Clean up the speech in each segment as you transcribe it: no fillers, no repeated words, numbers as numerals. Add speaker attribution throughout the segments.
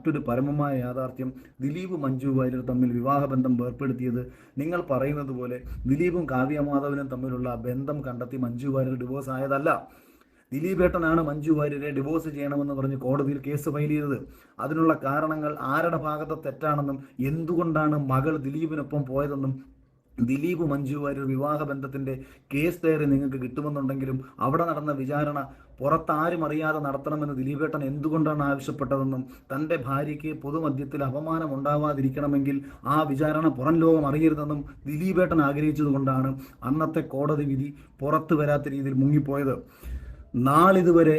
Speaker 1: മറ്റൊരു പരമമായ യാഥാർത്ഥ്യം, ദിലീപ് മഞ്ജു വാര്യർ തമ്മിൽ വിവാഹബന്ധം ഏർപ്പെടുത്തിയത് നിങ്ങൾ പറയുന്നത് പോലെ ദിലീപും കാവ്യമാധവനും തമ്മിലുള്ള ബന്ധം കണ്ടെത്തി മഞ്ജു വാര്യർ ഡിവോഴ്സ് ആയതല്ല. ദിലീപേട്ടനാണ് മഞ്ജു വാര്യരെ ഡിവോഴ്സ് ചെയ്യണമെന്ന് പറഞ്ഞ് കോടതിയിൽ കേസ് ഫയൽ ചെയ്തത്. അതിനുള്ള കാരണങ്ങൾ ആരുടെ ഭാഗത്തെ തെറ്റാണെന്നും എന്തുകൊണ്ടാണ് മകൾ ദിലീപിനൊപ്പം പോയതെന്നും ദിലീപ് മഞ്ജു വാര്യർ വിവാഹ ബന്ധത്തിന്റെ കേസ് ഡയറി നിങ്ങൾക്ക് കിട്ടുമെന്നുണ്ടെങ്കിലും അവിടെ നടന്ന വിചാരണ പുറത്താരും അറിയാതെ നടത്തണമെന്ന് ദിലീപേട്ടൻ എന്തുകൊണ്ടാണ് ആവശ്യപ്പെട്ടതെന്നും തൻ്റെ ഭാര്യയ്ക്ക് പൊതുമധ്യത്തിൽ അപമാനം ഉണ്ടാവാതിരിക്കണമെങ്കിൽ ആ വിചാരണ പുറം ലോകം അറിയരുതെന്നും ദിലീപേട്ടൻ ആഗ്രഹിച്ചതുകൊണ്ടാണ് അന്നത്തെ കോടതി വിധി പുറത്തു വരാത്ത രീതിയിൽ മുങ്ങിപ്പോയത്. നാളിതുവരെ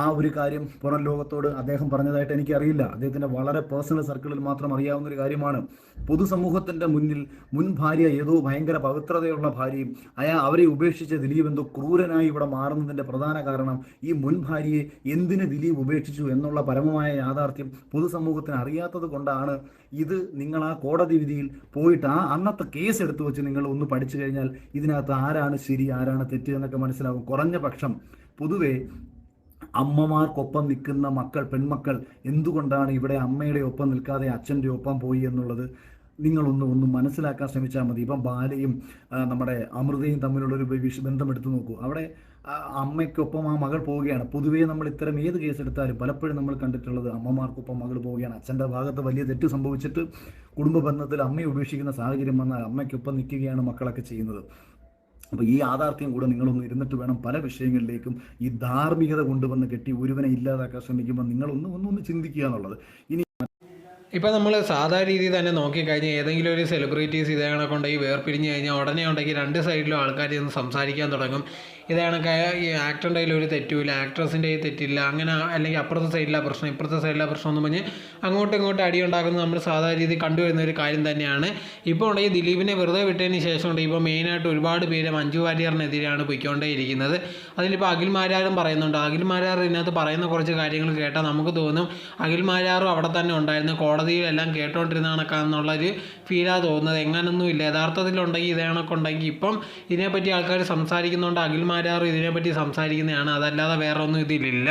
Speaker 1: ആ ഒരു കാര്യം പുറം ലോകത്തോട് അദ്ദേഹം പറഞ്ഞതായിട്ട് എനിക്കറിയില്ല. അദ്ദേഹത്തിൻ്റെ വളരെ പേഴ്സണൽ സർക്കിളിൽ മാത്രം അറിയാവുന്ന ഒരു കാര്യമാണ്. പൊതുസമൂഹത്തിൻ്റെ മുന്നിൽ മുൻ ഭാര്യ ഏതോ ഭയങ്കര പവിത്രതയുള്ള ഭാര്യയും അവരെ ഉപേക്ഷിച്ച ദിലീപ് എന്തോ ക്രൂരനായി ഇവിടെ മാറുന്നതിൻ്റെ പ്രധാന കാരണം ഈ മുൻ ഭാര്യയെ എന്തിന് ദിലീപ് ഉപേക്ഷിച്ചു എന്നുള്ള പരമമായ യാഥാർത്ഥ്യം പൊതുസമൂഹത്തിന് അറിയാത്തത് കൊണ്ടാണ്. ഇത് നിങ്ങൾ ആ കോടതി വിധിയിൽ പോയിട്ട് അന്നത്തെ കേസ് എടുത്തു വെച്ച് നിങ്ങൾ ഒന്ന് പഠിച്ചു കഴിഞ്ഞാൽ ഇതിനകത്ത് ആരാണ് ശരി ആരാണ് തെറ്റ് എന്നൊക്കെ മനസ്സിലാകും. കുറഞ്ഞ പക്ഷം പൊതുവെ അമ്മമാർക്കൊപ്പം നിൽക്കുന്ന പെൺമക്കൾ എന്തുകൊണ്ടാണ് ഇവിടെ അമ്മയുടെ ഒപ്പം നിൽക്കാതെ അച്ഛൻ്റെ ഒപ്പം പോയി എന്നുള്ളത് നിങ്ങളൊന്ന് മനസ്സിലാക്കാൻ ശ്രമിച്ചാൽ മതി. ഇപ്പം ബാലയും നമ്മുടെ അമൃതയും തമ്മിലുള്ളൊരു ബന്ധം എടുത്തു നോക്കൂ. അവിടെ അമ്മയ്ക്കൊപ്പം ആ മകൾ പോവുകയാണ്. പൊതുവേ നമ്മൾ ഇത്തരം ഏത് കേസ് എടുത്താലും പലപ്പോഴും നമ്മൾ കണ്ടിട്ടുള്ളത് അമ്മമാർക്കൊപ്പം മകൾ പോവുകയാണ്. അച്ഛൻ്റെ ഭാഗത്ത് വലിയ തെറ്റ് സംഭവിച്ചിട്ട് കുടുംബ ബന്ധത്തിൽ അമ്മയെ ഉപേക്ഷിക്കുന്ന സാഹചര്യം വന്നാൽ അമ്മയ്ക്കൊപ്പം നിൽക്കുകയാണ് മക്കളൊക്കെ ചെയ്യുന്നത്. അപ്പോൾ ഈ യാഥാർത്ഥ്യം കൂടെ നിങ്ങളൊന്ന് ഇരുന്നിട്ട് വേണം പല വിഷയങ്ങളിലേക്കും ഈ ധാർമ്മികത കൊണ്ടുവന്ന് കെട്ടി ഒരുവനെ ഇല്ലാതാക്കാൻ ശ്രമിക്കുമ്പോൾ നിങ്ങളൊന്ന് ചിന്തിക്കുക എന്നുള്ളത്. ഇനി
Speaker 2: ഇപ്പോൾ നമ്മൾ സാധാരണ രീതിയിൽ തന്നെ നോക്കിക്കഴിഞ്ഞാൽ ഏതെങ്കിലും ഒരു സെലിബ്രിറ്റീസ് ഇതേ കണക്കുണ്ടെങ്കിൽ വേർപിരിഞ്ഞ് കഴിഞ്ഞാൽ ഉടനെ ഉണ്ടെങ്കിൽ രണ്ട് സൈഡിലും ആൾക്കാർ ഇന്ന് സംസാരിക്കാൻ തുടങ്ങും. ഇതേ കണക്ക് ഈ ആക്ടറിൻ്റെ കയ്യിൽ ഒരു തെറ്റുമില്ല, ആക്ട്രസിൻ്റെ കയ്യിൽ തെറ്റില്ല, അങ്ങനെ അല്ലെങ്കിൽ അപ്പുറത്തെ സൈഡിലെ പ്രശ്നം ഇപ്പുറത്തെ സൈഡിലെ പ്രശ്നം എന്ന് പറഞ്ഞ് അങ്ങോട്ടും ഇങ്ങോട്ടും അടി ഉണ്ടാക്കുന്നത് നമ്മൾ സാധാരണ രീതിയിൽ കണ്ടുവരുന്ന ഒരു കാര്യം തന്നെയാണ്. ഇപ്പോൾ ഉണ്ടെങ്കിൽ ദിലീപിനെ വെറുതെ വിട്ടതിന് ശേഷം ഉണ്ട് ഇപ്പോൾ മെയിനായിട്ട് ഒരുപാട് പേര് മഞ്ജു വാര്യറിനെതിരെയാണ് പോയിക്കൊണ്ടേയിരിക്കുന്നത്. അതിലിപ്പോൾ അഖിൽ മാരാരും പറയുന്നുണ്ട്. അഖിൽ മാരാർ ഇതിനകത്ത് പറയുന്ന കുറച്ച് കാര്യങ്ങൾ കേട്ടാൽ നമുക്ക് തോന്നും അഖിൽ മാരാറും അവിടെ തന്നെ ഉണ്ടായിരുന്നു, കോടതിയിലെല്ലാം കേട്ടോണ്ടിരുന്ന കണക്കാണെന്നുള്ളൊരു ഫീലാണ് തോന്നുന്നത്. എങ്ങനൊന്നും ഇല്ല. യഥാർത്ഥത്തിലുണ്ടെങ്കിൽ ഇതേ കണക്കുണ്ടെങ്കിൽ ഇപ്പം ഇതിനെപ്പറ്റി ആൾക്കാർ സംസാരിക്കുന്നുണ്ട്, അഖിൽ മാരാറും ഇതിനെപ്പറ്റി സംസാരിക്കുന്നതാണ്. അതല്ലാതെ വേറെ ഒന്നും ഇതിലില്ല.